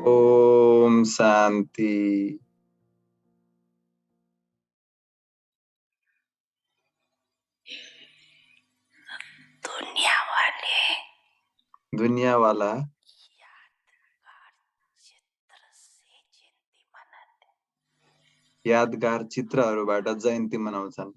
ओम शान्ति। दुनिया वाला यादगार चित्रहरूबाट जयन्ती मनाउँछन्।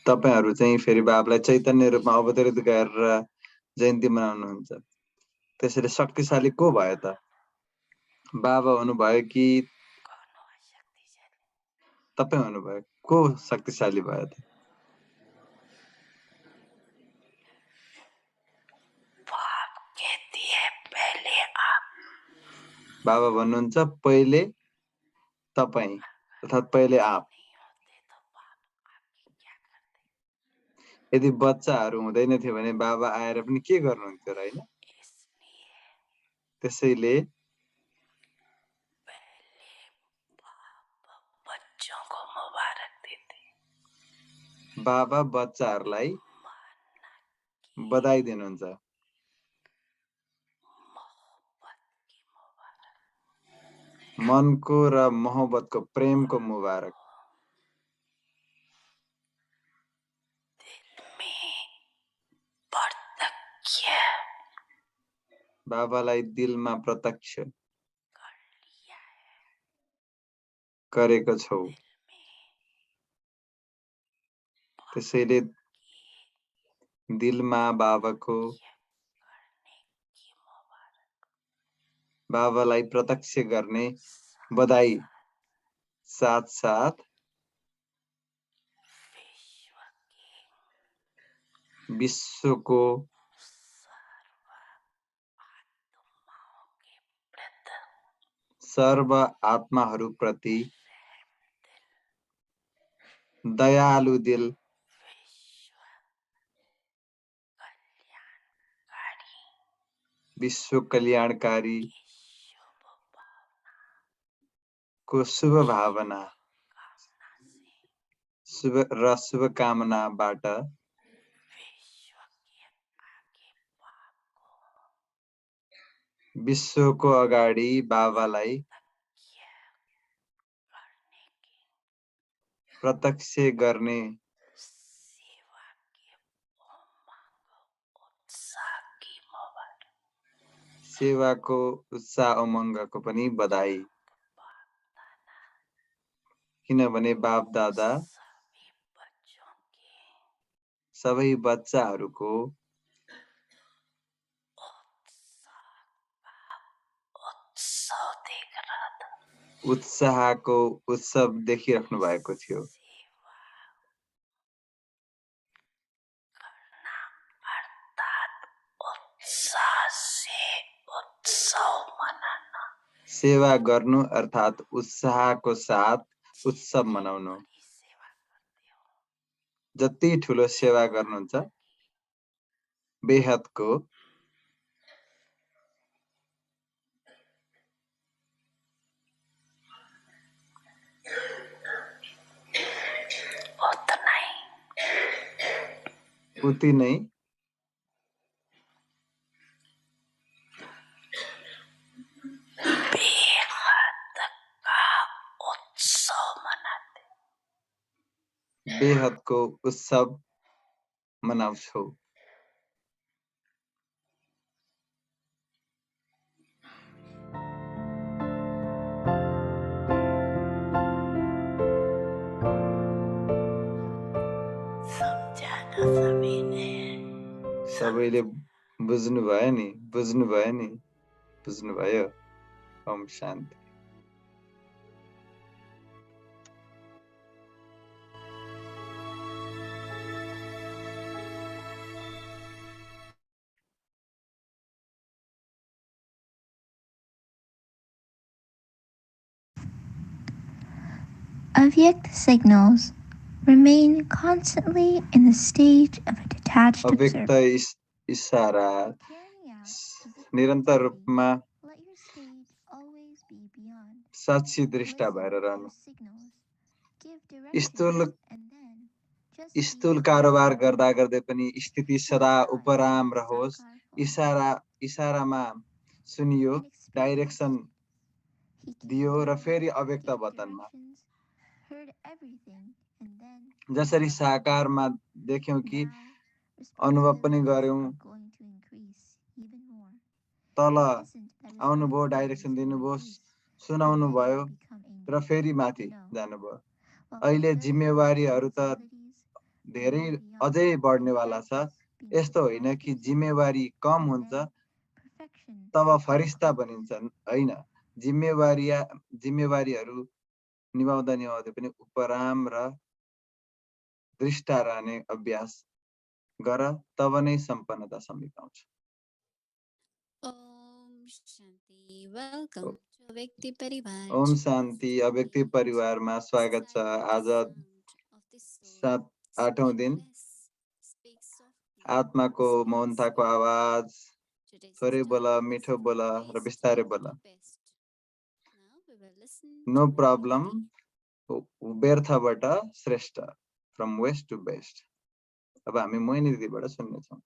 तपाईहरु चाहिँ फेरि बाबुलाई चैतन्य रूपमा अवतरित गरेर जयन्ती मनाउनुहुन्छ। त्यसैले शक्तिशाली को भयो त? बाबा हुनुभयो कि तपाई हुनुभयो? को शक्तिशाली भयो त? बाबा भन्नुहुन्छ पहिले तपाई अर्थात पहिले आप। यदि बच्चाहरु हुँदैन थियो भने बाबा आएर पनि के गर्नुहुन्थ्यो र हैन? त्यसैले बाबा बच्चाहरुलाई बधाई दिनुहुन्छ। मनको र मोहब्बतको प्रेमको मुबारक। बाबालाई दिलमा प्रत्यक्ष गरेको छौ। त्यसैले दिलमा बाबालाई प्रत्यक्ष गर्ने बधाई साथ विश्वको सर्व आत्माहरूप्रति दयालु दिल विश्व कल्याणकारी को शुभ भावना र शुभकामनाबाट विश्वको अगाडि बाबालाई प्रत्यक्ष गर्ने सेवाको उत्साह उमङ्गको पनि बधाई। किनभने बाप दादा सबै बच्चाहरूको उत्साहको उत्सव देखिराख्नु भएको थियो। सेवा गर्नु अर्थात उत्साहको साथ उत्सव मनाउनु। जति ठुलो सेवा गर्नुहुन्छ बेहदको उति नै बेहदको उत्सव मनाउँछौ। सबैले बुझ्नुभयो नि? बुझ्नुभयो? ओम शान्ति। Avyakt signals remain constantly in the stage of a detached अव्यक्त इशारा निरन्तर रूपमा साक्षी दृष्टा भएर रहनु। स्थूल स्थूल कारोबार गर्दा गर्दै पनि स्थिति सदा उपराम रहोस्। इशारामा सुनियो, डाइरेक्सन दियो र फेरि अव्यक्त वतनमा। जसरी साकारमा देख्यौं कि अनुभव पनि गर्यौं, तल आउनुभयो, डाइरेक्सन दिनुभयो, सुनाउनु भयो र फेरि माथि जानुभयो। अहिले जिम्मेवारीहरू त धेरै अझै बढ्नेवाला छ। यस्तो होइन कि जिम्मेवारी कम हुन्छ तब फरिस्ता बनिन्छन्, होइन। जिम्मेवारीहरू निभाउँदा निभाउँदै पनि उपराम र दृष्टा रहने अभ्यास गर, तब नै सम्पन्नता समीप आउँछ। Welcome to Vyakti Parivar. Om शान्ति। अव्यक्ति परिवारमा स्वागत छ। आज 8औं दिन आत्माको मौनताको आवाज। थोरै बोल, मिठो बोल र बिस्तारै बोल। नो प्रब्लम, व्यर्थबाट श्रेष्ठ, फ्रम वेस्ट टु बेस्ट। अब हामी मोहिनी दिदीबाट सुन्नेछौँ।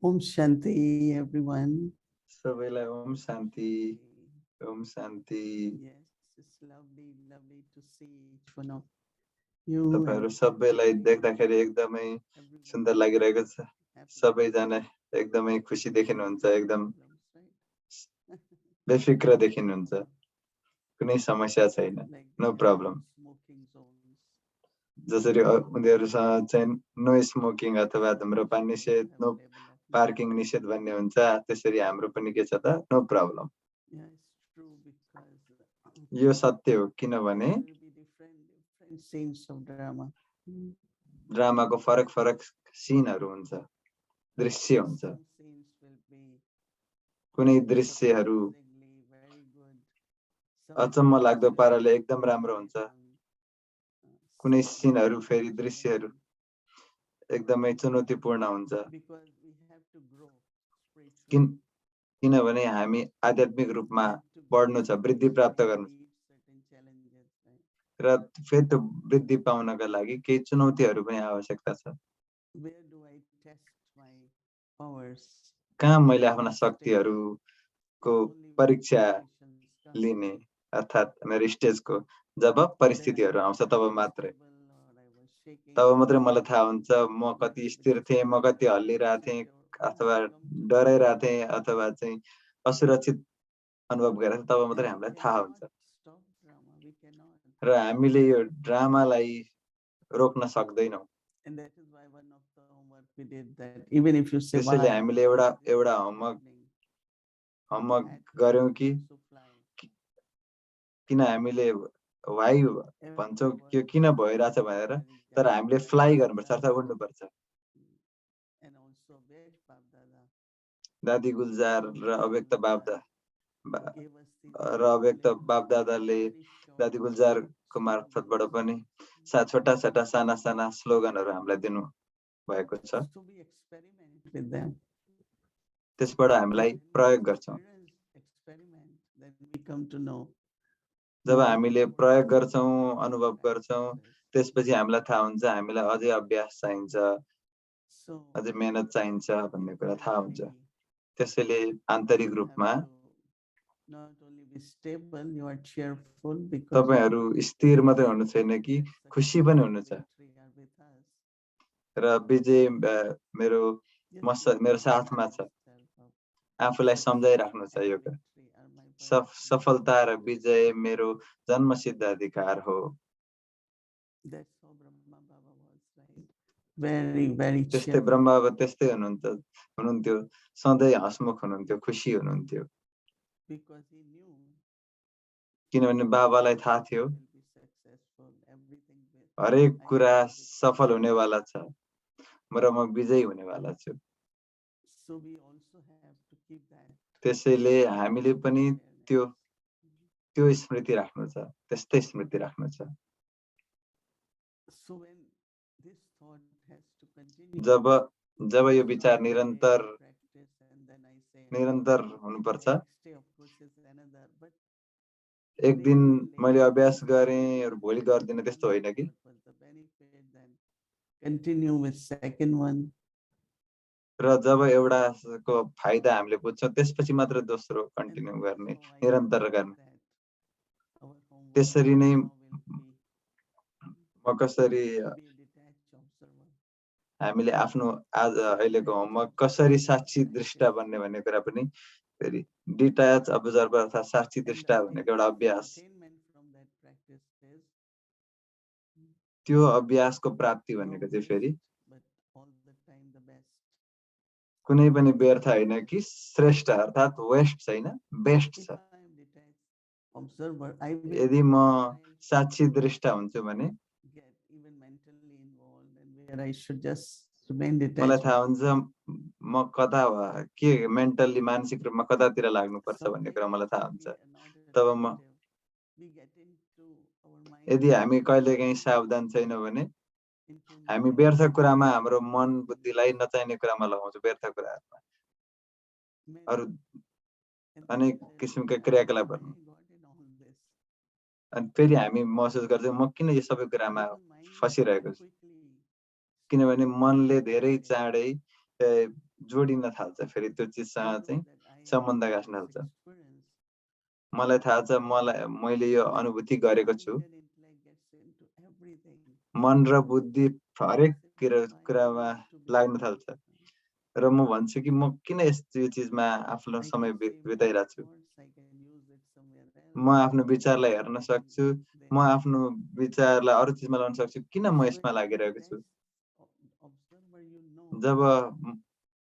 Om Shanti, everyone. सबैलाई ओम शान्ति। ओम शान्ति। Yes, it's lovely to see each one of you. तपाईहरु सबैलाई देख्दाखेरि एकदमै सुन्दर लागिरहेको छ। सबैजना एकदमै खुसी देखिनुहुन्छ, एकदम बेफिक्र देखिनुहुन्छ। कुनै समस्या छैन, नो प्रब्लम। जसरी उनीहरुसँग चाहिँ नो स्मोकिङ अथवा धूम्रपान निषेध, नो पार्किङ निषेध भन्ने हुन्छ, त्यसरी हाम्रो पनि के छ त, नो प्रब्लम। यो सत्य हो, किनभने ड्रामाको फरक फरक सिनहरु हुन्छ, दृश्य हुन्छ। कुनै दृश्यहरु अचम्म लाग्दो पाराले एकदम राम्रो हुन्छ, कुनै सिनहरु फेरि दृश्यहरु एकदमै चुनौतीपूर्ण हुन्छ। किनभने हामी आध्यात्मिक रूपमा बढ्नु छ, वृद्धि प्राप्त गर्नु छ र फेरि त्यो वृद्धि पाउनका लागि केही चुनौतीहरु पनि आवश्यकता छ। कहाँ मैले आफ्ना शक्तिहरुको परीक्षा लिने, अर्थात् मेरो स्टेजको जब परिस्थितिहरु आउँछ तब मात्रै मलाई थाहा हुन्छ म कति स्थिर थिएँ, म कति हल्लिरहेको थिएँ अथवा डराइरहेको थिएँ अथवा चाहिँ असुरक्षित अनुभव गरेको थिएँ, तब मात्रै हामीलाई थाहा हुन्छ। र हामीले यो ड्रामालाई रोक्न सक्दैनौं। त्यसैले हामीले एउटा होमवर्क गर्यौं कि किन हामीले वाइ भन्छौं कि किन भइराछ भनेर, तर हामीले फ्लाइ गर्नुपर्छ, अर्थात् उड्नुपर्छ। दादी गुल्जार र अव्यक्त बापदादाले दादी गुल्जारको मार्फतबाट पनि छोटा छोटा साना साना स्लोगनहरु हामीलाई दिनु भएको छ। त्यसबाट हामीलाई प्रयोग गर्छौं। जब हामीले प्रयोग गर्छौं, अनुभव गर्छौं, त्यसपछि हामीलाई थाहा हुन्छ हामीलाई अझै अभ्यास चाहिन्छ, अझै मेहनत चाहिन्छ भन्ने कुरा थाहा हुन्छ। त्यसैले आन्तरिक रूपमा तपाईहरु स्थिर मात्रै हुनु छैन कि खुसी पनि हुनु छ। र विजय मेरो साथमा छ, आफूलाई सम्झाइराख्नु छ यो कुरा। सफलता र विजय मेरो जन्मसिद्ध अधिकार हो। त्यस्तै ब्रह्मा बाबा त्यस्तै हुनुहुन्थ्यो, सधैँ हसमुख हुनुहुन्थ्यो, खुसी हुनुहुन्थ्यो। किनभने बाबालाई थाहा थियो will be successful, everything will. हरेक I कुरा know that सफल हुनेवाला छ र म विजयी हुनेवाला छु। so we also have to keep that त्यसैले हामीले पनि त्यो awareness. त्यो स्मृति राख्नु छ, त्यस्तै स्मृति राख्नु छ। So when this thought has to continue, जब जब यो it's विचार not one day निरन्तर I practice and then I say, निरन्तर the हुनुपर्छ। next day of course is another, but एक दिन today मैले later अभ्यास on, गरेँ और भोलि गर्दिनँ त्यस्तो होइन कि। what was the benefit, then continue with second one. र जब एउटाको फाइदा हामीले बुझ्छौँ त्यसपछि मात्र दोस्रो And कन्टिन्यू that's गर्ने, how I निरन्तर hope गर्ने। that our homework त्यसरी नै now will be म कसरी to be a detached observer. हामीले आफ्नो आज अहिलेको होमवर्क कसरी साक्षी दृष्टा बन्ने भन्ने कुरा पनि फेरि डिट्याच अब्जर्भर अथवा साक्षी And दृष्टा I think भनेको एउटा अभ्यास। attainment from that practice is त्यो अभ्यासको प्राप्ति no भनेको चाहिँ waste, फेरि but all the time the best. कुनै पनि व्यर्थ होइन कि श्रेष्ठ अर्थात् वेस्ट छैन, बेस्ट If छ। I am detached observer, I will यदि म while साक्षी दृष्टा हुन्छु भने get even mentally involved and where I should just remain मलाई detached. थाहा हुन्छ म कता के मेन्टल्ली मानसिक रूपमा कतातिर लाग्नुपर्छ भन्ने कुरा मलाई थाहा हुन्छ। We are not तब म attentive. We get into our mind यदि हामी कहिलेकाहीँ सावधान छैनौँ भने into हामी many व्यर्थ other कुरामा things. हाम्रो मन बुद्धिलाई नचाहिने कुरामा लगाउँछौँ, व्यर्थ कुराहरूमा Many- अरू and अनेक then we किसिमका realize क्रियाकलापहरू। why I got in all this. अनि फेरि हामी महसुस गर्छौँ म किन यो सबै कुरामा Because mind फसिरहेको very छु, quickly किनभने मनले धेरै connect चाँडै जोडिन थाल्छ, फेरि त्यो I चिजसँग know चाहिँ that I have सम्बन्ध had गाँच्न this थाल्छ। experience. मलाई थाहा छ मैले यो अनुभूति गरेको छु। Mind and intellect gets into everything. मन र बुद्धि हरेक I say, why I कुरामा need to be लाग्न here? थाल्छ र म भन्छु कि म किन यो चिजमा आफ्नो I समय can save my बिताइरहेको छु। thoughts, I can use it somewhere else. म आफ्नो विचारलाई हेर्न सक्छु, म आफ्नो विचारलाई अरू चिजमा लगाउन सक्छु, किन म So यसमा when you लागिरहेको छु। detach observer, you know जब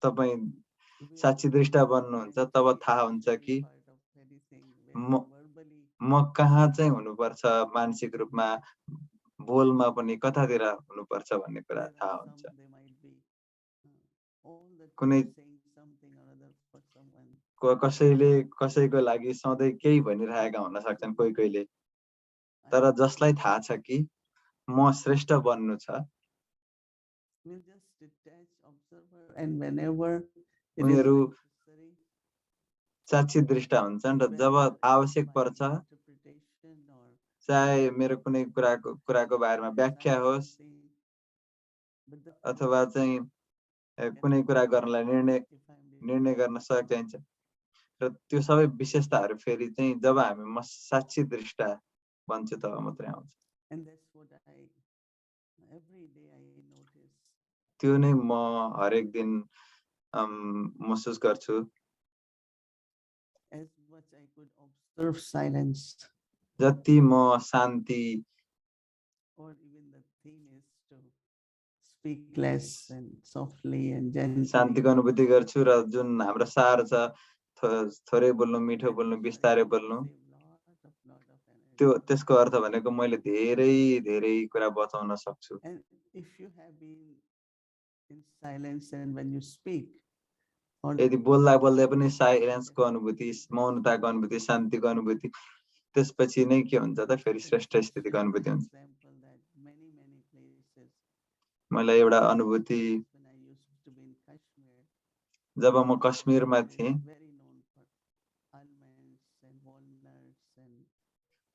तपाईँ where साक्षी your दृष्टा mind बन्नुहुन्छ can तब see थाहा हुन्छ every कि part of anything, where म verbally म कहाँ चाहिँ हुनुपर्छ, मानसिक रूपमा बोलमा पनि कतातिर हुनुपर्छ भन्ने कुरा there थाहा are हुन्छ। some, they might be all the कुनै time saying something or other for someone. कसैले कसैको लागि सधैँ केही भनिरहेका हुन सक्छन् कोही कोहीले, तर जसलाई थाहा छ कि म श्रेष्ठ बन्नु छ, We'll just detach observer and whenever it is उनीहरू necessary, साक्षी दृष्टा हुन्छन् र जब whether it's आवश्यक my पर्छ, interpretation or चाहे मेरो कुनै कुराको बारेमा व्याख्या decide होस् something, but the अथवा चाहिँ कुनै कुरा गर्नलाई if I'm निर्णय गर्न सहयोग चाहिन्छ र त्यो सबै विशेषताहरू फेरि चाहिँ जब हामी म साक्षी दृष्टा बन्छु तब मात्रै आउँछ। and that's what every day I notice. त्यो नै म हरेक दिन महसुस गर्छु। As much I could observe silence, जति म शान्ति or even the theme is to speak less and softly and gently. शान्तिको अनुभूति गर्छु र जुन हाम्रो सार छ थोरै बोल्नु, मिठो बोल्नु, बिस्तारै बोल्नु, Lot of energy. त्यो त्यसको अर्थ भनेको मैले धेरै धेरै कुरा बचाउन सक्छु। And if you have been in silence and when you speak, or यदि बोल्दा बोल्दै पनि साइलेन्सको अनुभूति, मौनताको अनुभूति, शान्तिको अनुभूति, त्यसपछि नै के हुन्छ त फेरि श्रेष्ठ स्थितिको अनुभूति हुन्छ। example that many places मलाई एउटा अनुभूति when I used to be in Kashmir, जब म कश्मीरमा Kashmir थिएँ is very known for almonds and walnuts and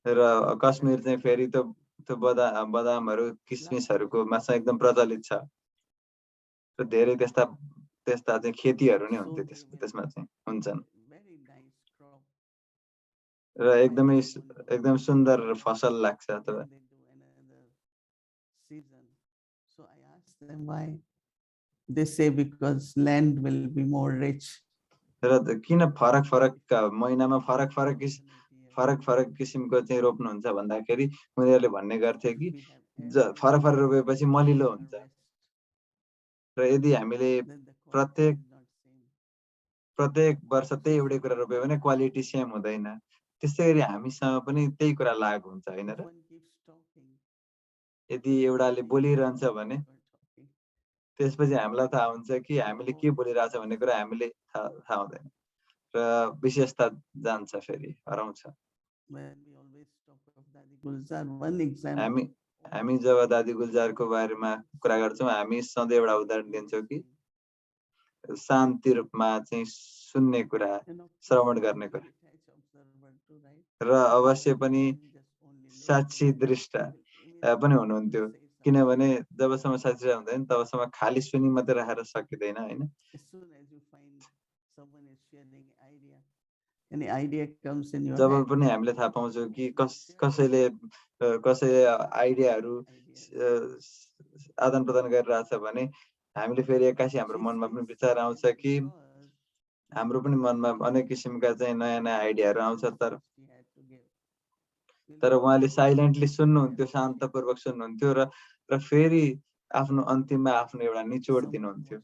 र कश्मीर चाहिँ फेरि त्यो बदामहरू किसमिसहरूको माछा एकदम प्रचलित छ र धेरै त्यस्ता चाहिँ खेतीहरू नै हुन्थ्यो त्यसमा चाहिँ हुन्छन् very nice crop. र एकदम सुन्दर फसल लाग्छ अथवा Then they do another season. So I asked them why. They say because land will be more rich. र किन फरक फरक महिनामा फरक फरक किसिमको चाहिँ रोप्नुहुन्छ भन्दाखेरि उनीहरूले भन्ने गर्थे कि फरक फरक रोपेपछि मलिलो हुन्छ र यदि हामीले प्रत्येक वर्ष त्यही एउटै कुरा रोप्यो भने क्वालिटी सेम हुँदैन त्यसै गरी हामीसँग पनि त्यही कुरा लागु हुन्छ हैन र? One keeps talking. यदि एउटाले बोलिरहन्छ भने त्यसपछि हामीलाई थाहा हुन्छ कि हामीले के बोलिरहेछ भन्ने कुरा हामीले थाहा हुँदैन र विशेषता जान्छ, फेरि हराउँछ। हामी जब दादी गुल्जारको बारेमा कुरा गर्छौँ, हामी सधैँ एउटा उदाहरण दिन्छौँ कि शान्ति रूपमा चाहिँ सुन्ने कुरा, श्रवण गर्ने कुरा र अवश्य पनि साक्षी दृष्टा पनि हुनुहुन्थ्यो, किनभने जबसम्म साक्षी हुँदैन तबसम्म खाली सुनि मात्रै राखेर सकिँदैन हैन। जब पनि हामीले थाहा पाउँछौँ कि कसैले आइडियाहरू आदान प्रदान गरिरहेछ भने हामीले फेरि एक्कासी हाम्रो मनमा पनि विचार आउँछ कि हाम्रो पनि मनमा अनेक किसिमका चाहिँ नयाँ नयाँ आइडियाहरू आउँछ, तर उहाँले साइलेन्टली सुन्नुहुन्थ्यो, शान्तपूर्वक सुन्नुहुन्थ्यो र फेरि आफ्नो अन्तिममा आफ्नो एउटा निचोड दिनुहुन्थ्यो।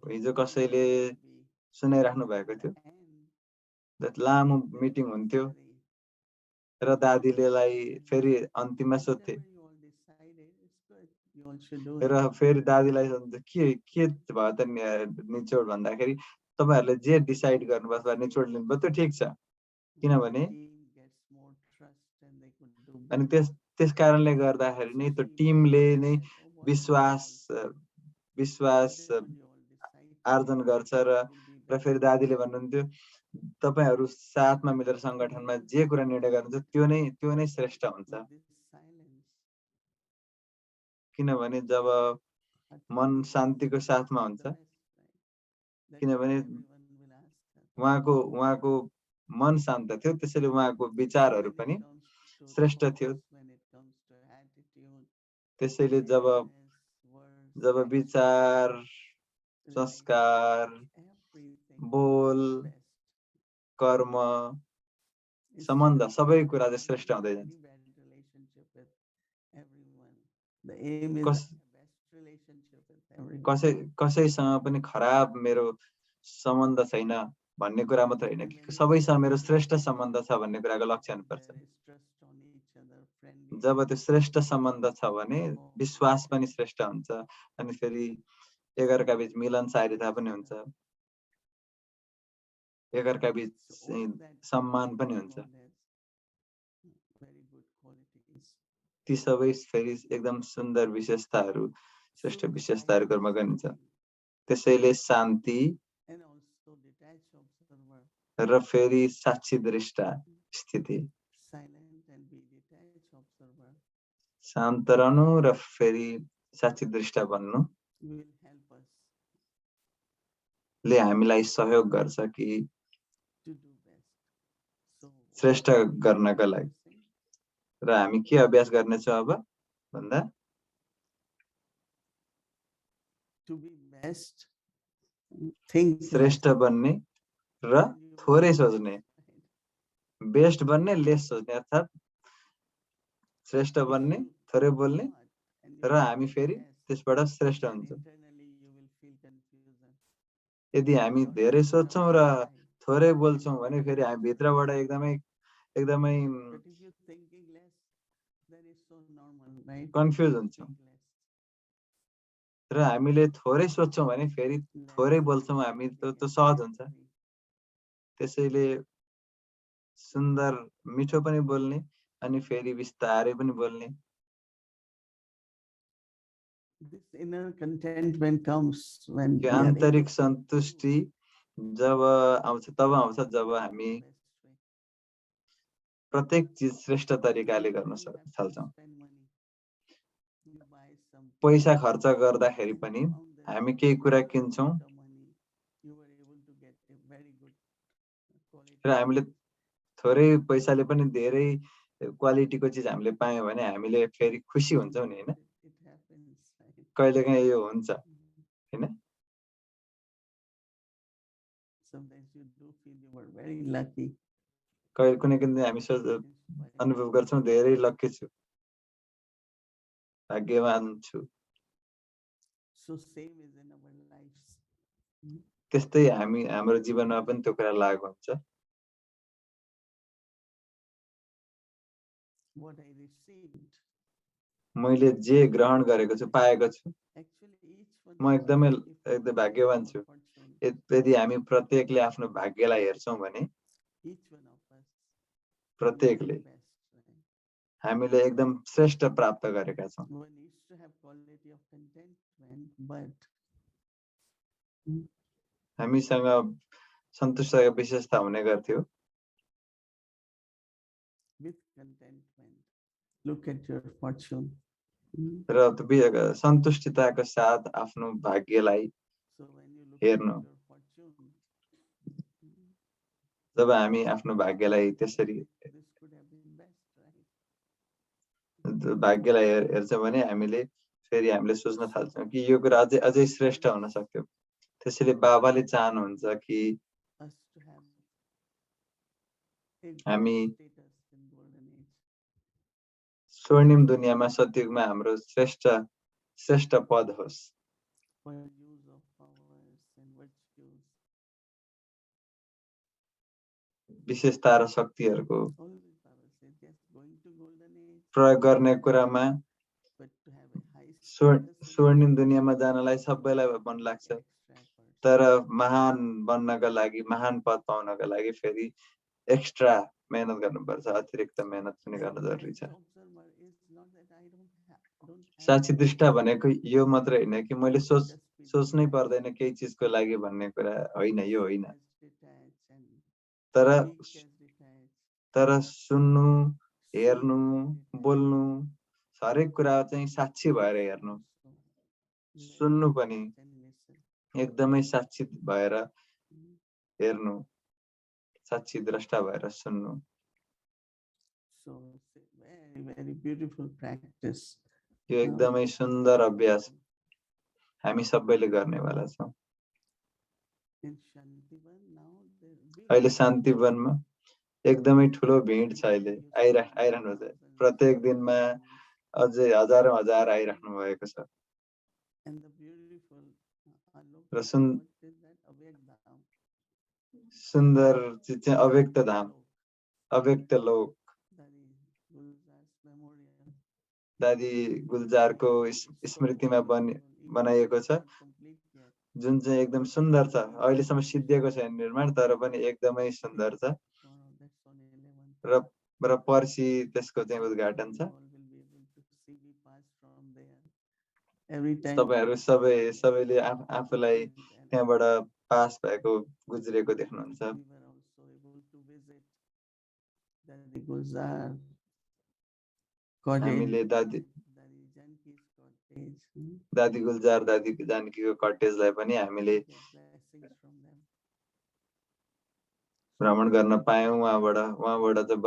हिजो कसैले सुनाइराख्नु भएको थियो, लामो मिटिङ हुन्थ्यो र दादीलेलाई फेरि अन्तिममा सोध्थे र फेरि दादीलाई सोध्थे के भयो त निचोड भन्दाखेरि तपाईहरुले जे डिसाइड गर्नुभयो वा निचोड लिनुभयो त्यो ठिक छ, किनभने अनि त्यस कारणले गर्दाखेरि नै त्यो टिमले नै विश्वास आर्जन गर्छ र फेरि दादीले भन्नुहुन्थ्यो तपाईहरु साथमा मिलेर संगठनमा जे कुरा निर्णय गर्नुहुन्छ त्यो नै श्रेष्ठ हुन्छ, किनभने जब मन शान्तिको साथमा हुन्छ, किनभने उहाँको मन शान्त थियो, त्यसैले उहाँको विचारहरू पनि श्रेष्ठ थियो। त्यसैले जब विचार, संस्कार, बोल, कर्म, सम्बन्ध सबै कुरा चाहिँ श्रेष्ठ हुँदै जान्छ। कसैसँग पनि खराब मेरो सम्बन्ध छैन भन्ने कुरा मात्र होइन कि सबैसँग मेरो श्रेष्ठ सम्बन्ध छ भन्ने कुराको लक्ष्य हुनुपर्छ। जब त्यो श्रेष्ठ सम्बन्ध छ भने विश्वास पनि श्रेष्ठ हुन्छ, अनि फेरि एकअर्का बीच मिलनसारिता पनि हुन्छ, एकअर्का बीच सम्मान पनि हुन्छ। ती सबै फेरि एकदम सुन्दर विशेषताहरू, श्रेष्ठ विशेषताहरूको रूपमा गनिन्छ। त्यसैले शान्ति र फेरि साक्षी दृष्टा स्थिति, शान्त रहनु र फेरि साक्षी दृष्टा बन्नु ले हामीलाई सहयोग गर्छ कि श्रेष्ठ गर्नका लागि। र हामी के अभ्यास गर्नेछौँ अब भन्दा श्रेष्ठ बन्ने र थोरै सोच्ने, बेस्ट बन्ने लेस सोच्ने, अर्थात् श्रेष्ठ बन्ने, थोरै बोल्ने र हामी फेरि त्यसबाट श्रेष्ठ हुन्छौँ। यदि हामी धेरै सोच्छौँ र थोरै बोल्छौँ भने फेरि हामी भित्रबाट एकदमै कन्फ्युज हुन्छौँ र हामीले थोरै सोच्छौँ भने फेरि थोरै बोल्छौँ, हामी त्यो सहज हुन्छ। त्यसैले सुन्दर मिठो पनि बोल्ने अनि फेरि विस्तारै पनि बोल्ने। आन्तरिक सन्तुष्टि जब आउँछ तब आउँछ जब हामी प्रत्येक चिज श्रेष्ठ तरिकाले गर्न थाल्छौँ। पैसा खर्च गर्दाखेरि पनि हामी केही कुरा किन्छौँ र हामीले थोरै पैसाले पनि धेरै क्वालिटीको चिज हामीले पायौँ भने हामीले फेरि खुसी हुन्छौँ नि, हैन? कहिलेकाहीँ यो हुन्छ, हैन? कुनै हामी अनुभव गर्छौँ धेरै लक्की छु, भाग्यवान छु। त्यस्तै हाम्रो जीवनमा पनि त्यो कुरा लागु हुन्छ। what I received. मैले जे ग्रहण गरेको छु पाएको छु Actually, each one म of us, एकदमै if we एकदम look भाग्यवान at छु our fortune, यदि हामी प्रत्येकले आफ्नो भाग्यलाई हेर्छौं भने each one of us, we प्रत्येकले are best, right? हामीले एकदम श्रेष्ठ प्राप्त गरेका छौं One needs to have quality of contentment, but हामीसँग सन्तुष्टिको विशेषता हुने गर्थ्यो with contentment, look at your fortune. र सन्तुष्टिताको साथ आफ्नो भाग्यलाई So when you look हेर्नु at your fortune, जब हामी आफ्नो भाग्यलाई त्यसरी this could have been best, right? भाग्यलाई हेर्छौं भने हामीले फेरि हामीले सोच्न थाल्छौं कि यो कुरा अझै अझै श्रेष्ठ हुन सक्थ्यो त्यसैले बाबाले चाहनुहुन्छ कि Us to have a good हामी status in golden age. स्वर्णिम दुनियाँमा सतयुगमा हाम्रो श्रेष्ठ पद होस् For use of powers and virtues. विशेषता र शक्तिहरूको Always Baba said, yes, going to golden age, प्रयोग गर्ने कुरामा but to have a high status in स्वर्णिम golden दुनियाँमा age, जानलाई सबैलाई मन take लाग्छ extra efforts. तर महान बन्नका लागि महान पद पाउनका लागि फेरि एक्स्ट्रा मेहनत गर्नुपर्छ अतिरिक्त मेहनत पनि गर्न And जरुरी छ as the observer is not that I don't have Sakshi to दृष्टा think, भनेको यो मात्र हैन कि मैले just be सोच्नै detached. पर्दैन केही चीजको लागि भन्ने कुरा होइन यो होइन As detached and तर speak as detached, तर सुन्नु see हेर्नु as detached. बोल्नु हरेक कुरा चाहिँ साक्षी भएर हेर्नु Also, सुन्नु very पनि detached and listen. एकदमै साक्षी भएर Mm. हेर्नु साक्षी द्रष्टा भएर सुन्नु So it's a very, very beautiful practice. यो एकदमै सुन्दर अभ्यास हामी सबैले गर्नेवाला छौं In Shantivan now there will अहिले be शान्तिवनमा एकदमै ठुलो भिड छ अहिले आइरहनु छ प्रत्येक दिनमा अझै हजारौं हजार आइराख्नु भएको छ and the beautiful र सुन what is that awake dham सुन्दर चिज चाहिँ अव्यक्त धाम अव्यक्त लोक that is Gulzar's memorial. दादी गुलजारको It's so स्मृतिमा beautiful, even बनाइएको it's छ not complete yet. जुन चाहिँ एकदम सुन्दर छ अहिलेसम्म सिद्धिएको छैन निर्माण तर पनि एकदमै सुन्दर छ Tomorrow, that's on 11th. र पर्सि त्यसको चाहिँ उद्घाटन You छ all will be able to see me pass from there. Every time तपाईहरु सबैले आफूलाई and त्यहाँबाट पास भएको गुज्रेको देख्नुहुन्छ we were also able to visit the Gulzar cottage, हामीले दादी Dadi Janki's cottage. दादी गुलजार दादी जानकीको कटेजलाई पनि हामीले Get blessings from them. भ्रमण गर्न पायौं उहाँबाट चाहिँ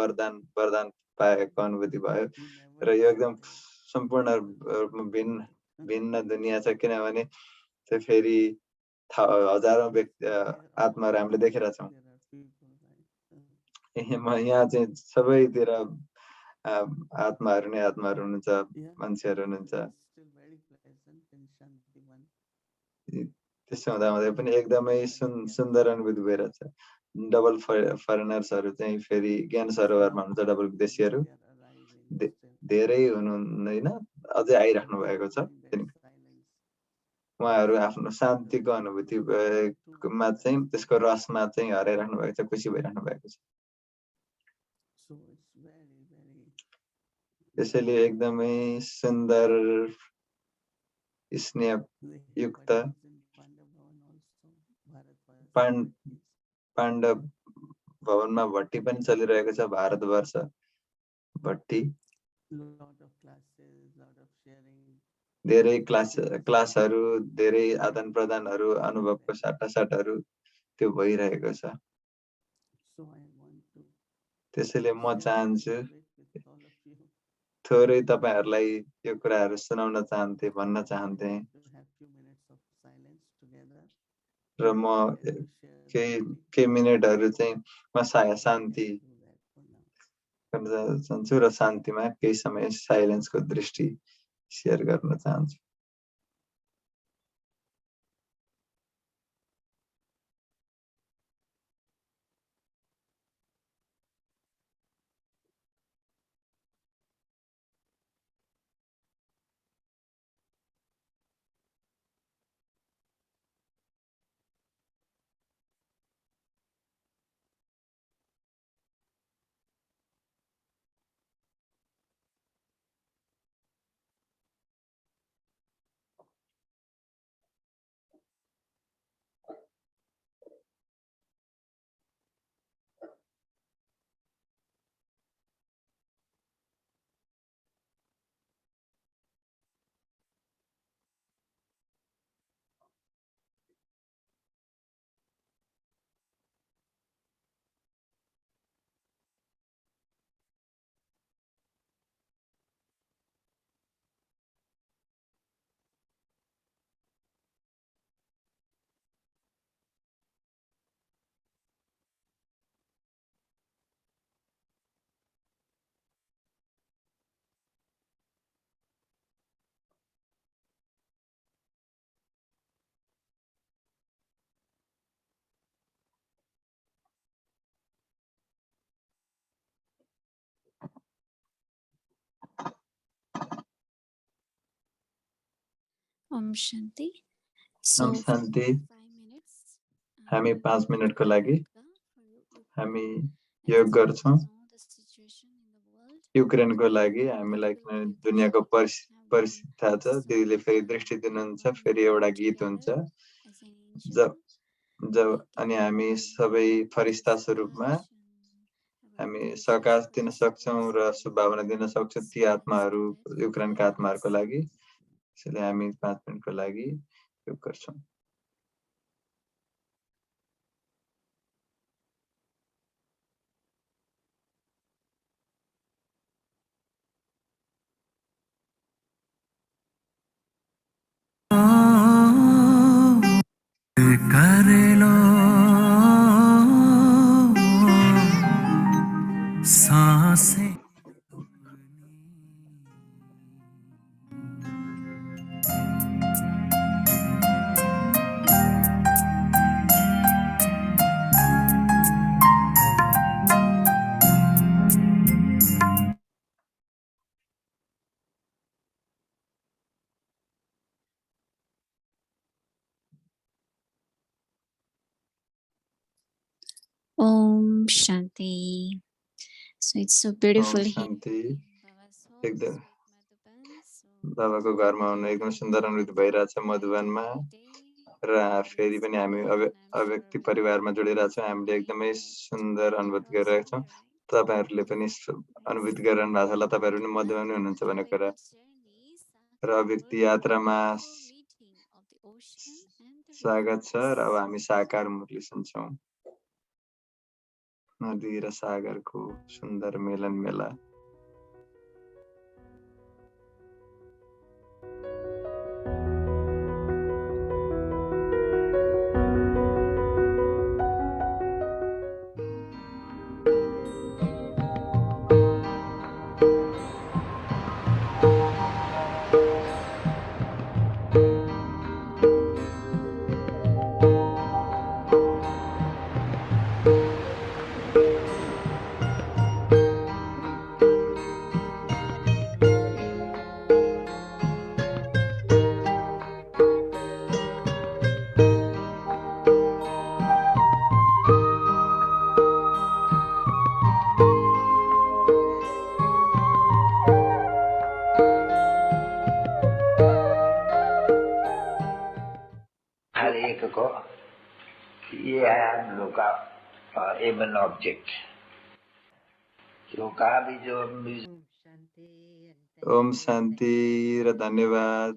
वरदान पाएको अनुभूति भयो You never र यो एकदम say सम्पूर्ण रूपमा भिन्न दुनिया छ किनभने त्यो फेरि हजारौं व्यक्ति आत्माहरू हामीले देखेका छौं there are people, right? यहाँ चाहिँ सबैतिर आत्माहरू नै आत्माहरू हुनुहुन्छ Yeah, मान्छेहरू हुनुहुन्छ it is still very pleasant in Shantivan. त्यसो हुँदा पनि एकदमै सुन्दर अनुभूति भइरहेछ डबल फरेनर्सहरू चाहिँ फेरि ज्ञान सरोवरमा हुनुहुन्छ डबल विदेशीहरू They are arriving still. धेरै हुनुहुँदैन अझै आइराख्नु भएको छ Enjoying that silence. उहाँहरू आफ्नो शान्तिको अनुभूतिमा चाहिँ त्यसको रसमा चाहिँ हराइराख्नु भएको छ खुसी भइराख्नु भएको छ So it's very, very त्यसैले एकदमै सुन्दर स्नेहयुक्त But it is in Pandav Bhavan also. Bharatvarsh practice. Pandava भवनमा भट्टी पनि चलिरहेको छ भारतवर्ष भट्टी Lot of classes, lot of sharing. धेरै क्लासहरू धेरै आदान प्रदानहरू अनुभवको साटासाटहरू त्यो भइरहेको छ So I want to त्यसैले म share a चाहन्छु little bit with all of you. थोरै तपाईहरुलाई यो कुराहरू सुनाउन चाहन्थे भन्न चाहन्थे To have few minutes of silence together. र म केही मिनेटहरू चाहिँ म शान्ति Do that for now. गर्न चाहन्छु र शान्तिमा केही समय साइलेन्सको दृष्टि शेयर गर्न चाहन्छु Shanti. Om So, Shanti. 5 minutes. हामी 5 मिनटको लागि हामी I योग just want to गर्छौँ। know the situation in the world. युक्रेनको लागि हामीलाई Didi will give दुनियाँको the have परिस्थिति one थाहा छ। song दिदीले फेरि and दृष्टि दिनुहुन्छ, one फेरि एउटा गीत together हुन्छ। as an angel. Job job We अनि can हामी सबै फरिस्ताको रूपमा touch and हामी our सकाश intentions दिन for the सक्छौँ souls र and शुभभावना दिन सक्छौँ ती so आत्माहरू that युक्रेनका आत्माहरूको लागि। त्यसैले हामी 5 मिनटको लागि योग गर्छौँ। करेलो सांसें Om Shanti. So it's so beautiful Om here Shanti. in Baba's house एकदम with Madhuban. So बाबाको घरमा हुनु एकदम सुन्दर अनुभूति भइरहेछ मधुबनमा र फेरि पनि हामी अव्यक्ति परिवारमा जोडिरहेका छौँ। हामीले एकदमै सुन्दर अनुभूति गरिरहेका छौँ। तपाईहरुले पनि अनुभूति गरिरहनु भएको छ होला। तपाईहरु पनि मधुबनमै हुनुहुन्छ भन्ने कुरा र अव्यक्ति यात्रामा स्वागत छ र अब हामी साकार मुरली सुन्छौँ। नदी र सागरको सुन्दर मेलन मेला। ये है लोका एबन ऑब्जेक्ट लोका भी जो ओम शान्ति र धन्यवाद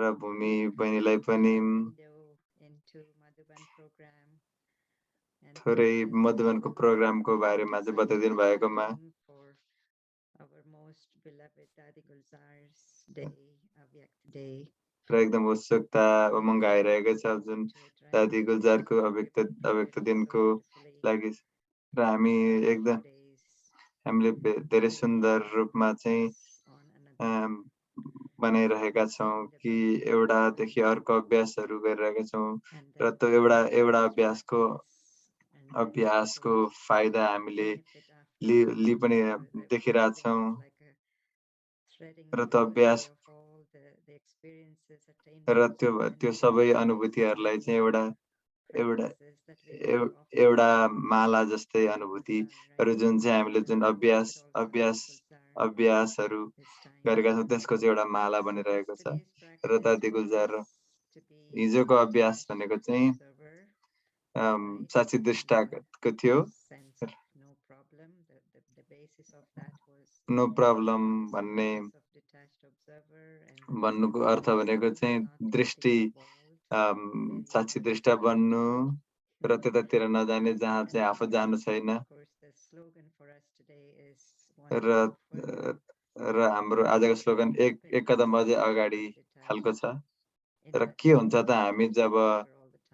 र भूमि बहिनीलाई पनि थोरै मधुबनको प्रोग्रामको बारेमा चाहिँ बताइदिनु भएकोमा र एकदम उत्सुकता उमङ्ग आइरहेको छ जुन दादी गुलजारको अव्यक्त दिनको लागि र हामी एकदम हामीले धेरै सुन्दर रूपमा चाहिँ बनाइरहेका छौँ कि एउटादेखि अर्को अभ्यासहरू गरिरहेका छौँ र त्यो एउटा अभ्यासको फाइदा हामीले लि पनि देखिरहेछौँ र त्यो अभ्यास र त्यो सबै अनुभूतिहरूलाई चाहिँ एउटा माला जस्तै अनुभूतिहरू जुन चाहिँ हामीले जुन अभ्यासहरू गरेका छौँ त्यसको चाहिँ एउटा माला बनिरहेको छ र दादी गुलजार हिजोको अभ्यास भनेको चाहिँ साक्षी दृष्टाको थियो। नो प्रब्लम भन्नुको अर्थ भनेको चाहिँ दृष्टि साक्षी दृष्टा बन्नु र त्यतातिर नजाने जहाँ चाहिँ आफू जानु छैन र हाम्रो आजको स्लोगन एक कदम अझै अगाडि खालको छ र के हुन्छ त हामी जब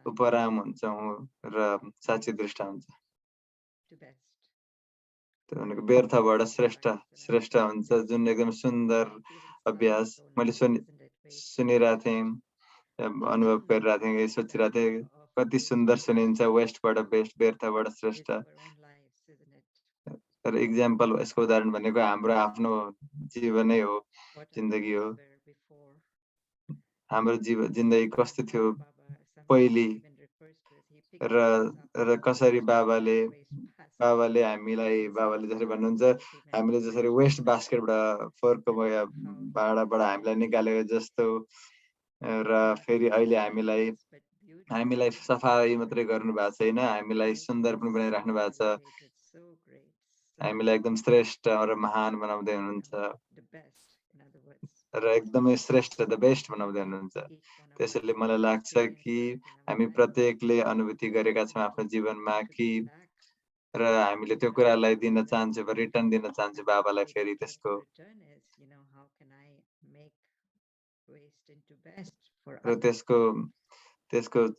उपराम हुन्छौँ र साक्षी दृष्टा हुन्छ त्यो भनेको व्यर्थबाट श्रेष्ठ हुन्छ जुन एकदम सुन्दर अभ्यास मैले सुनिरहेको थिएँ अनुभव गरिरहेको थिएँ सोचिरहेको थिएँ कति सुन्दर सुनिन्छ वेस्टबाट बेस्ट व्यर्थबाट श्रेष्ठ र इक्जाम्पल यसको उदाहरण भनेको हाम्रो आफ्नो जीवनै हो जिन्दगी हो हाम्रो जिन्दगी कस्तो थियो पहिले र कसरी बाबाले जसरी भन्नुहुन्छ हामीले जसरी वेस्ट बास्केटबाट फोहोरको भाँडाबाट हामीलाई निकालेको जस्तो र फेरि अहिले हामीलाई सफाई मात्रै गर्नु भएको छैन, हामीलाई सुन्दर पनि बनाइराख्नु भएको छ, हामीलाई एकदम श्रेष्ठ र महान बनाउँदै हुनुहुन्छ र एकदमै श्रेष्ठ द बेस्ट बनाउँदै हुनुहुन्छ। त्यसैले मलाई लाग्छ कि हामी प्रत्येकले अनुभूति गरेका छौँ आफ्नो जीवनमा कि र हामीले त्यो कुरालाई दिन चाहन्छौँ, रिटर्न दिन चाहन्छौँ बाबालाई फेरि त्यसको र त्यसको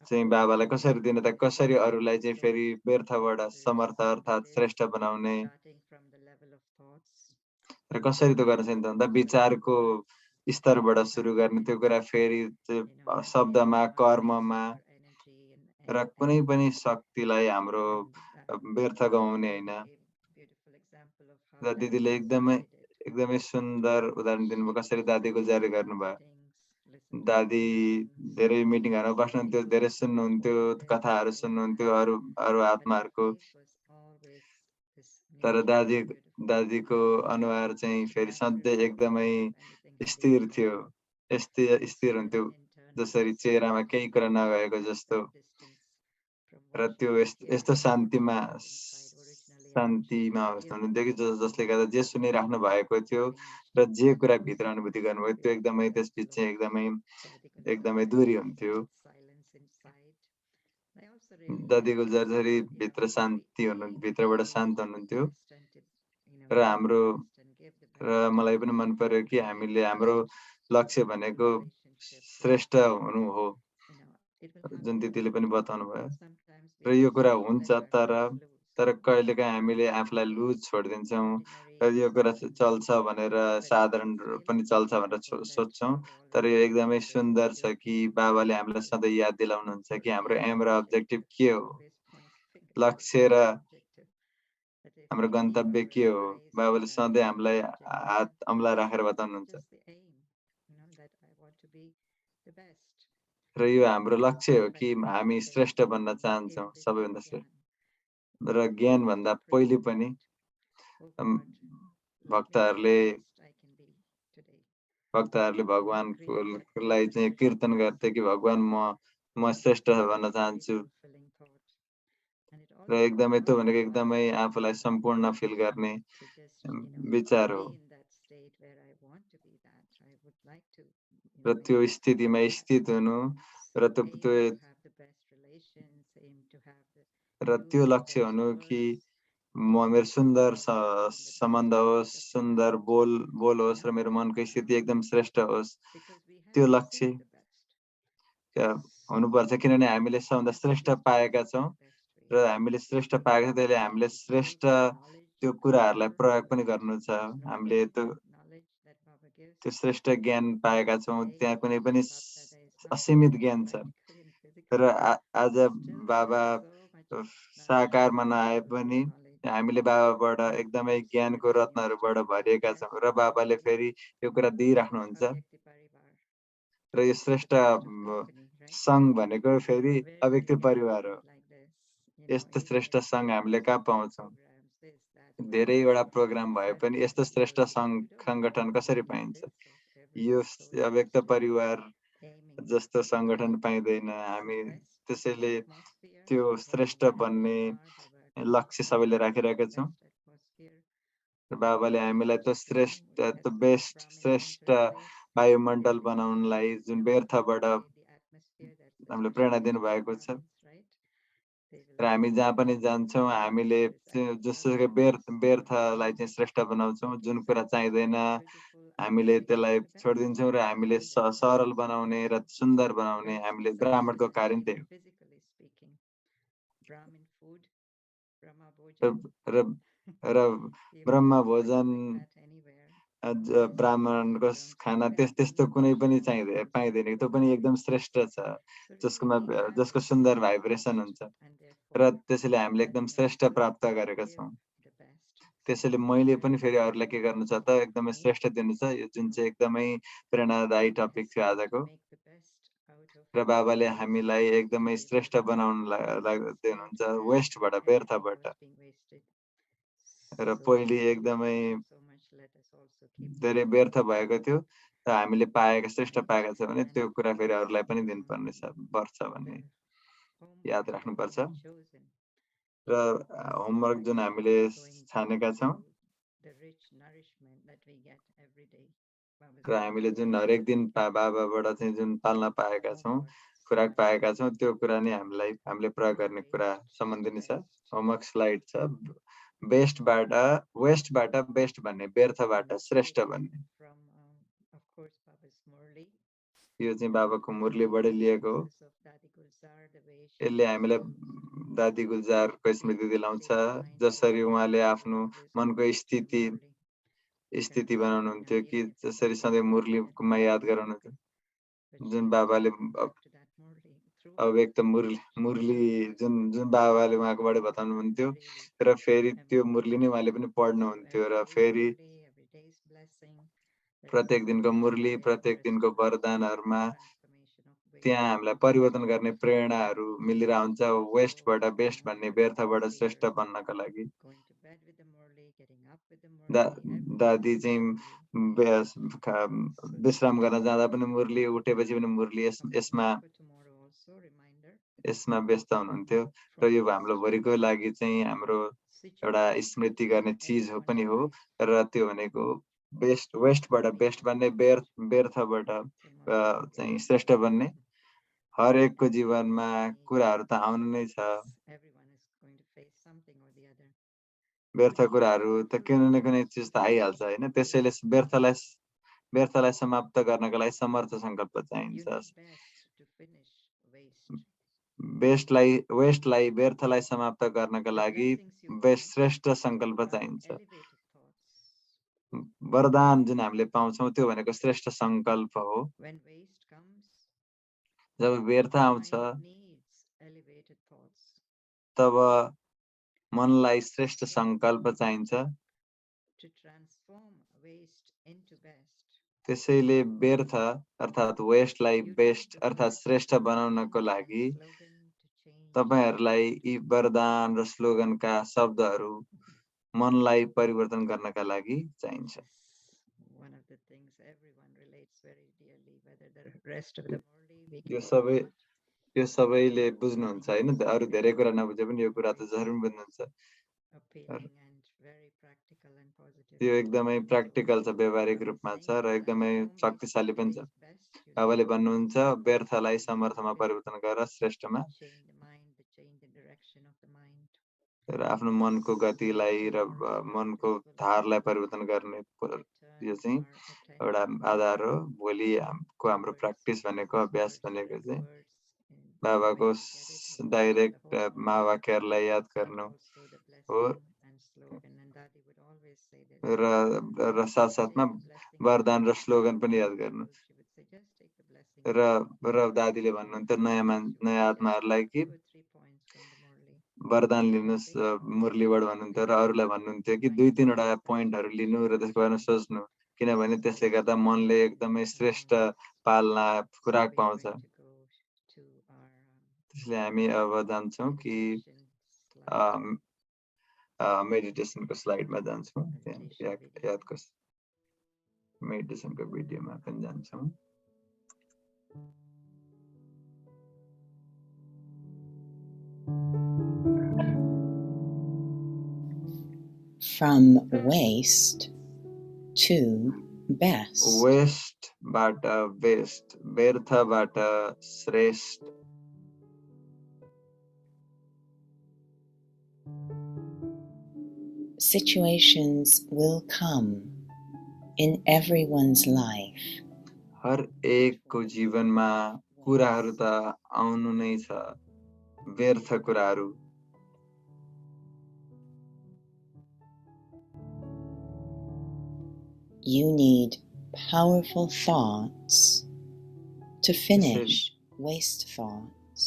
चाहिँ बाबालाई कसरी दिन त कसरी अरूलाई चाहिँ फेरि व्यर्थबाट समर्थ अर्थात् श्रेष्ठ बनाउने र कसरी त गर्न सकिन्छ भन्दा विचारको स्तरबाट सुरु गर्ने त्यो कुरा फेरि शब्दमा कर्ममा र कुनै पनि शक्तिलाई हाम्रो व्यर्थ गवाउने होइन। र दिदीले एकदमै सुन्दर उदाहरण दिनुभयो कसरी दादी गुजारी गर्नुभयो। दादी धेरै मिटिङहरुमा बस्नुहुन्थ्यो, धेरै सुन्नुहुन्थ्यो, कथाहरू सुन्नुहुन्थ्यो अरू आत्माहरूको, तर दादीको अनुहार चाहिँ फेरि सधैँ एकदमै स्थिर थियो, स्थिर हुन्थ्यो जसरी चेहरामा केही कुरा नगएको जस्तो र त्यो यस्तो शान्तिमा हुनुहुन्थ्यो कि जसले गर्दा जे सुनिराख्नु भएको थियो र जे कुरा भित्र अनुभूति गर्नुभयो त्यो एकदमै त्यसबिच चाहिँ एकदमै दूरी हुन्थ्यो। दादी गुजरी भित्र शान्ति हुनुहुन्थ्यो, भित्रबाट शान्त हुनुहुन्थ्यो र मलाई पनि मन पर्यो कि हामीले हाम्रो लक्ष्य भनेको श्रेष्ठ हुनु हो जुन दिदीले पनि बताउनु भयो र यो कुरा हुन्छ, तर कहिलेकाहीँ हामीले आफूलाई लुज छोडिदिन्छौँ र यो कुरा चल्छ भनेर साधारण पनि चल्छ भनेर सोच्छौँ, तर यो एकदमै सुन्दर छ कि बाबाले हामीलाई सधैँ याद दिलाउनुहुन्छ कि हाम्रो एम र अब्जेक्टिभ के हो, लक्ष्य र हाम्रो गन्तव्य के हो। बाबाले सधैँ हामीलाई हात अम्ला राखेर बताउनुहुन्छ र यो हाम्रो लक्ष्य हो कि हामी श्रेष्ठ बन्न चाहन्छौँ, सबैभन्दा श्रेष्ठ। र ज्ञान भन्दा पहिले पनि भक्तहरूले भगवानलाई चाहिँ कीर्तन गर्थे कि भगवान म श्रेष्ठ बन्न चाहन्छु र एकदमै त्यो भनेको एकदमै आफूलाई सम्पूर्ण फिल गर्ने विचार हो र त्यो स्थितिमा स्थित हुनु र त्यो लक्ष्य हुनु कि मेरो सुन्दर सम्बन्ध होस्, सुन्दर बोल होस् र मेरो मनको स्थिति एकदम श्रेष्ठ होस्, त्यो लक्ष्य हुनुपर्छ। किनभने हामीले सबभन्दा श्रेष्ठ पाएका छौँ र हामीले श्रेष्ठ पाएका छौँ, त्यसले हामीले श्रेष्ठ त्यो कुराहरूलाई प्रयोग पनि गर्नु छ। हामीले त्यो श्रेष्ठ ज्ञान पाएका छौँ, त्यहाँ कुनै पनि असीमित ज्ञान छ र आज बाबा साकारमा नआए पनि हामीले बाबाबाट एकदमै ज्ञानको रत्नहरूबाट भरिएका छौँ र बाबाले फेरि यो कुरा दिइराख्नुहुन्छ र यो श्रेष्ठ सङ्घ भनेको फेरि अव्यक्त परिवार हो। यस्तो श्रेष्ठ सङ्घ हामीले कहाँ पाउँछौँ? धेरैवटा प्रोग्राम भए पनि यस्तो श्रेष्ठ सङ्गठन कसरी पाइन्छ? यो अव्यक्त परिवार जस्तो सङ्गठन पाइँदैन। हामी त्यसैले त्यो श्रेष्ठ बन्ने लक्ष्य सबैले राखिरहेका छौँ। बाबाले हामीलाई त्यो श्रेष्ठ वायुमण्डल बनाउनलाई जुन व्यर्थबाट हामीले प्रेरणा दिनुभएको छ र हामी जहाँ पनि जान्छौँ हामीले जसुकै व्यर्थलाई चाहिँ श्रेष्ठ बनाउँछौँ। जुन कुरा चाहिँदैन हामीले त्यसलाई छोडिदिन्छौँ र हामीले सरल बनाउने र सुन्दर बनाउने हामीले ब्राह्मणको कार्य त्यही हो। र ब्रह्म भोजन ब्राह्मणको खाना त्यस्तो कुनै पनि पाइँदैन, त्यो पनि एकदम श्रेष्ठ छ जसको सुन्दर भाइब्रेसन हुन्छ र त्यसैले हामीले एकदम श्रेष्ठ प्राप्त गरेका छौँ त्यसैले मैले पनि फेरि अरूलाई के गर्नु छ त एकदमै श्रेष्ठ दिनु छ यो जुन चाहिँ एकदमै प्रेरणादायी टपिक थियो आजको र बाबाले हामीलाई एकदमै श्रेष्ठ बनाउन दिनुहुन्छ वेस्टबाट व्यर्थबाट र पहिले एकदमै धेरै व्यर्थ भएको थियो र हामीले पाएका श्रेष्ठ पाएका छ भने त्यो कुरा फेरि अरूलाई पनि दिनुपर्ने छ पर्छ भन्ने याद राख्नुपर्छ र होमवर्क जुन हामीले छानेका छौँ र हामीले जुन हरेक दिन बाबाबाट चाहिँ जुन पाल्न पाएका छौँ खुराक पाएका छौँ त्यो कुरा नै हामीले प्रयोग गर्ने कुरा सम्बन्धी नै छ होमवर्क स्लाइड छ वेस्टबाट बेस्ट भन्ने व्यर्थबाट श्रेष्ठ भन्ने यो चाहिँ बाबाको मुरलीबाटै लिएको हो यसले हामीलाई दादी गुल्जारको स्मृति दिलाउँछ जसरी उहाँले आफ्नो मनको स्थिति बनाउनुहुन्थ्यो कि जसरी सधैँ मुरलीमा याद गराउनुहुन्थ्यो जुन बाबाले अव्यक्त मुरली जुन बाबाले उहाँकोबाट बताउनुहुन्थ्यो र फेरि त्यो मुरली नै उहाँले पनि पढ्नुहुन्थ्यो र फेरि प्रत्येक दिनको मुरली प्रत्येक दिनको वरदानहरूमा त्यहाँ हामीलाई परिवर्तन गर्ने प्रेरणाहरू मिलिरहन्छ वेस्टबाट बेस्ट भन्ने व्यर्थबाट श्रेष्ठ बन्नका लागि दादी चाहिँ विश्राम गर्न जाँदा पनि मुरली उठेपछि पनि मुरली यसमा व्यस्त हुनुहुन्थ्यो र यो हाम्रो भरिको लागि चाहिँ हाम्रो एउटा स्मृति गर्ने चिज हो पनि हो र त्यो भनेको वेस्टबाट बेस्ट बन्ने व्यर्थबाट चाहिँ श्रेष्ठ बन्ने हरेकको जीवनमा कुराहरू त आउनु नै छ व्यर्थ कुराहरू त कुनै न कुनै चिज त आइहाल्छ हैन त्यसैले व्यर्थलाई समाप्त गर्नका लागि समर्थ संकल्प चाहिन्छ वेस्टलाई व्यर्थलाई समाप्त गर्नका लागि श्रेष्ठ संकल्प चाहिन्छ वरदान जुन हामीले पाउँछौं त्यो भनेको श्रेष्ठ संकल्प हो जब व्यर्थ आउँछ तब मनलाई श्रेष्ठ संकल्प चाहिन्छ त्यसैले व्यर्थ अर्थात् वेस्टलाई बेस्ट अर्थात् श्रेष्ठ बनाउनको लागि तपाईहरुलाई यी वरदान र स्लोगनका शब्दहरू मनलाई परिवर्तन गर्नका लागि चाहिन्छ यो सबैले बुझ्नुहुन्छ हैन अरु धेरै कुरा नबुझे पनि यो कुरा त जरुर बुझ्नुहुन्छ त्यो एकदमै प्र्याक्टिकल छ व्यावहारिक रूपमा छ र एकदमै शक्तिशाली पनि छ बाबाले भन्नुहुन्छ व्यर्थलाई समर्थमा परिवर्तन गर श्रेष्ठमा र आफ्नो मनको गतिलाई र मनको धारलाई परिवर्तन गर्ने यो चाहिँ एउटा आधार हो भोलिको हाम्रो प्र्याक्टिस भनेको अभ्यास भनेको चाहिँ बाबाको डाइरेक्ट महावाक्यहरूलाई याद गर्नु हो र साथसाथमा वरदान र स्लोगन पनि याद गर्नु र दादीले भन्नुहुन्थ्यो नयाँ आत्माहरूलाई कि वरदान लिनुस् मुरलीबाट भन्नुहुन्थ्यो र अरूलाई भन्नुहुन्थ्यो कि 2-3 वटा पोइन्टहरू लिनु र त्यसको बारेमा सोच्नु किनभने त्यसले गर्दा मनले एकदमै श्रेष्ठ पाल्ना खुराक पाउँछ त्यसले हामी अब जान्छौं कि मेडिटेसनको स्लाइडमा जान्छौं यादको मेडिटेसनको भिडियोमा पनि जान्छौं From waste to best. वेस्टबाट बेस्ट व्यर्थबाट श्रेष्ठ Situations will come in everyone's life. हर एकको जीवनमा कुराहरू त आउनु नै छ व्यर्थ कुराहरू You need powerful thoughts to finish waste thoughts.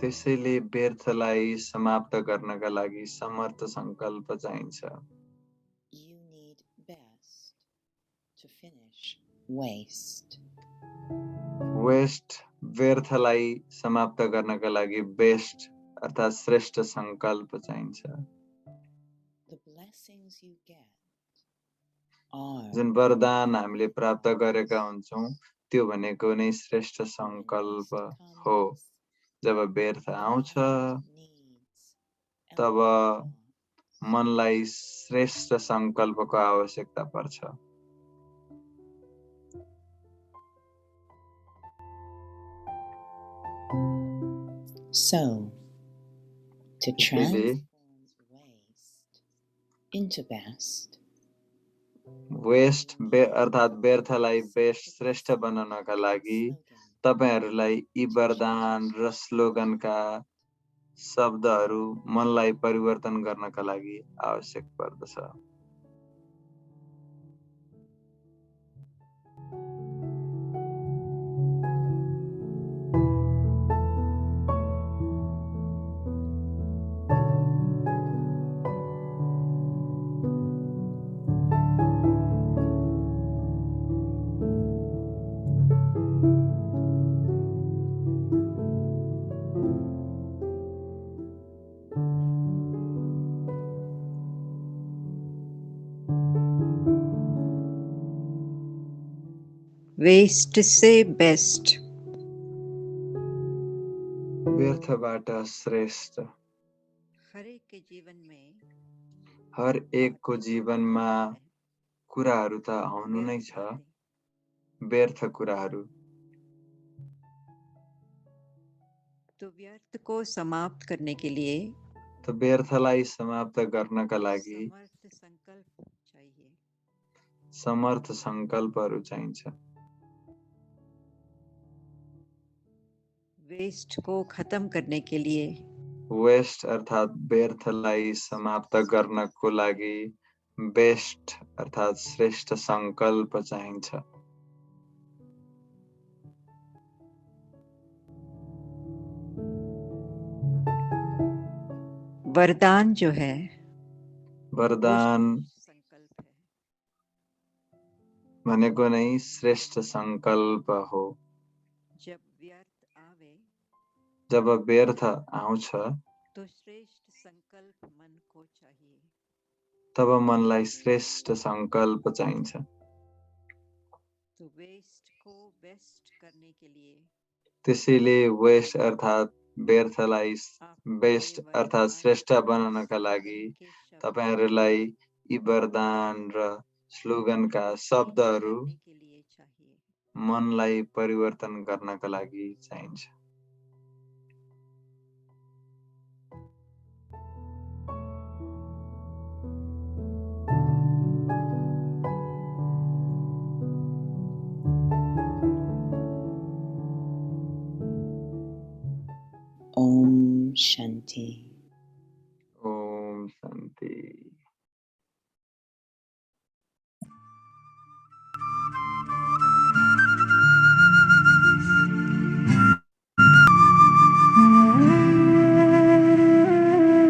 त्यसैले व्यर्थलाई समाप्त गर्नका लागि समर्थ संकल्प चाहिन्छ to finish waste. वेस्ट व्यर्थलाई समाप्त गर्नका लागि बेस्ट अर्थात् श्रेष्ठ संकल्प चाहिन्छ। The blessings you get are जुन वरदान हामीले प्राप्त गरेका हुन्छौं त्यो भनेको नै श्रेष्ठ संकल्प हो। जब व्यर्थ आउँछ तब मनलाई श्रेष्ठ संकल्पको आवश्यकता पर्छ। So, to transform waste into best, waste अर्थात् व्यर्थलाई बेस्ट श्रेष्ठ बनाउनका लागि तपाईहरुलाई यी वरदान र स्लोगनका शब्दहरू मनलाई परिवर्तन गर्नका लागि आवश्यक पर्दछ। वेस्ट से बेस्ट, व्यर्थबाट श्रेष्ठ। हर एक के जीवन में हर एकको जीवनमा कुराहरू त आउनु नै छ, व्यर्थ कुराहरू। तो व्यर्थ को समाप्त करने के लिए तो व्यर्थलाई समाप्त गर्नका लागि समर्थ संकल्प चाहिए। समर्थ संकल्पहरू चाहिन्छ। वेस्ट को खत्म करने के लिए वेस्ट अर्थात् व्यर्थलाई समाप्त गर्नको लागि बेस्ट अर्थात् श्रेष्ठ संकल्प चाहिन्छ। वरदान जो है वरदान संकल्प है, भनेको नै श्रेष्ठ संकल्प हो। जब व्यर्थ आवे जब व्यर्थ आउँछ तो श्रेष्ठ संकल्प मन को चाहिए। तब मनलाई श्रेष्ठ संकल्प चाहिन्छ। तो वेस्ट को बेस्ट करने के लिए त्यसैले वेस्ट अर्थात् व्यर्थलाई बेस्ट अर्थात् श्रेष्ठ बनाउनका लागि तपाईहरुलाई यी वरदान र स्लोगनका शब्दहरू मनलाई परिवर्तन गर्नका लागि चाहिन्छ। Om Shanti. Om Shanti.